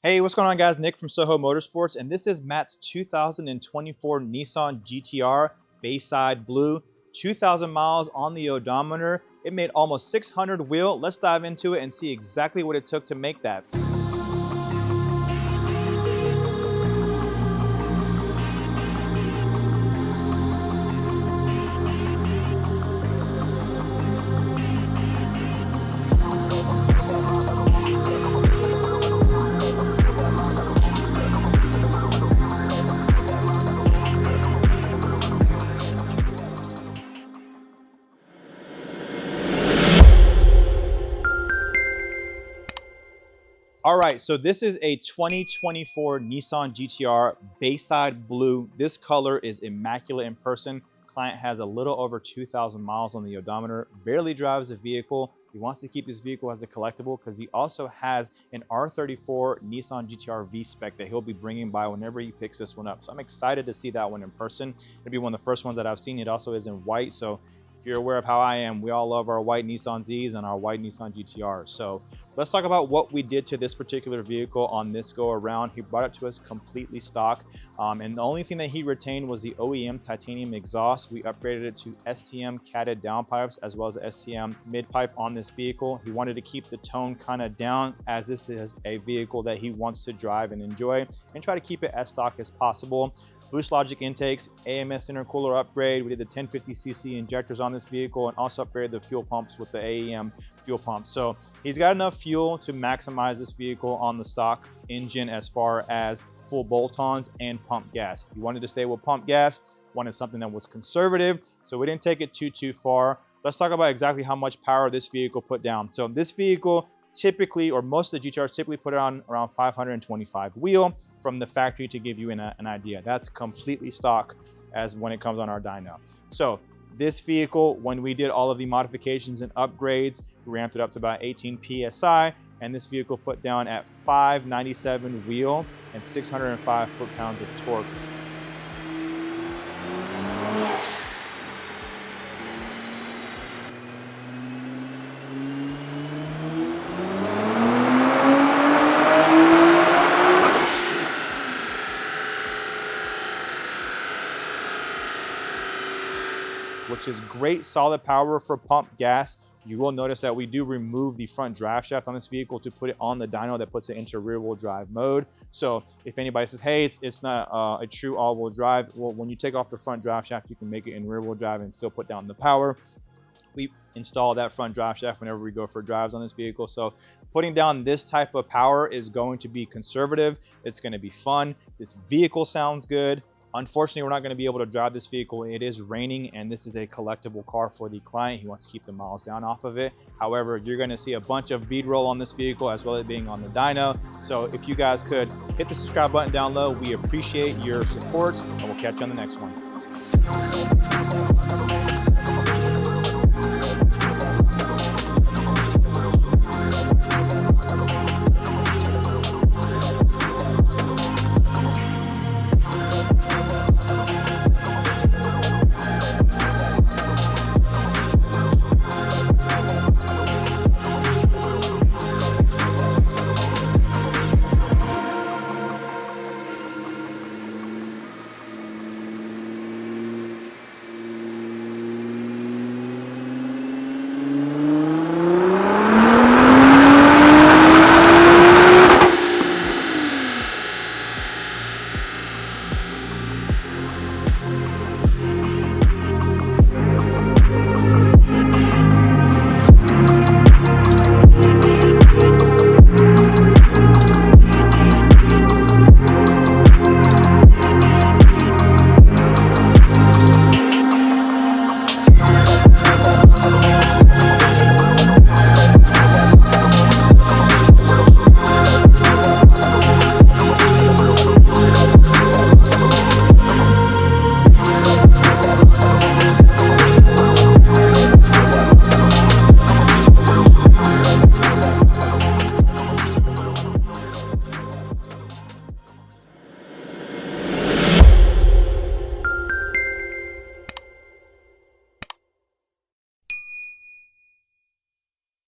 Hey, what's going on guys? Nick from Soho Motorsports, and this is Matt's 2024 Nissan GTR Bayside Blue. 2,000 miles on the odometer. It made almost 600 wheel. Let's dive into it and see exactly what it took to make that. All right, so this is a 2024 Nissan GTR Bayside Blue. This color is immaculate in person. Client has a little over 2,000 miles on the odometer, barely drives a vehicle. He wants to keep this vehicle as a collectible because he also has an R34 Nissan GTR V-Spec that he'll be bringing by whenever he picks this one up. So I'm excited to see that one in person. It'll be one of the first ones that I've seen. It also is in white, so if you're aware of how I am, we all love our white Nissan Zs and our white Nissan GTRs. So let's talk about what we did to this particular vehicle on this go around. He brought it to us completely stock. And the only thing that he retained was the OEM titanium exhaust. We upgraded it to STM catted downpipes as well as STM mid pipe on this vehicle. He wanted to keep the tone kind of down as this is a vehicle that he wants to drive and enjoy and try to keep it as stock as possible. Boost Logic intakes, AMS intercooler upgrade. We did the 1050cc injectors on this vehicle and also upgraded the fuel pumps with the AEM fuel pumps. So he's got enough fuel to maximize this vehicle on the stock engine as far as full bolt-ons and pump gas. He wanted to stay with pump gas, wanted something that was conservative, so we didn't take it too far. Let's talk about exactly how much power this vehicle put down. So this vehicle typically, or most of the GTRs typically put it on around 525 wheel from the factory to give you an idea. That's completely stock as when it comes on our dyno. So this vehicle, when we did all of the modifications and upgrades, we ramped it up to about 18 PSI, and this vehicle put down at 597 wheel and 605 foot-pounds of torque. Which is great solid power for pump gas. You will notice that we do remove the front drive shaft on this vehicle to put it on the dyno that puts it into rear wheel drive mode. So if anybody says, hey, it's not a true all wheel drive, well, when you take off the front drive shaft, you can make it in rear wheel drive and still put down the power. We install that front drive shaft whenever we go for drives on this vehicle. So putting down this type of power is going to be conservative. It's going to be fun. This vehicle sounds good. Unfortunately, we're not going to be able to drive this vehicle. It is raining, and this is a collectible car for the client. He wants to keep the miles down off of it. However, you're going to see a bunch of bead roll on this vehicle as well as being on the dyno. So if you guys could hit the subscribe button down low, we appreciate your support, and we'll catch you on the next one.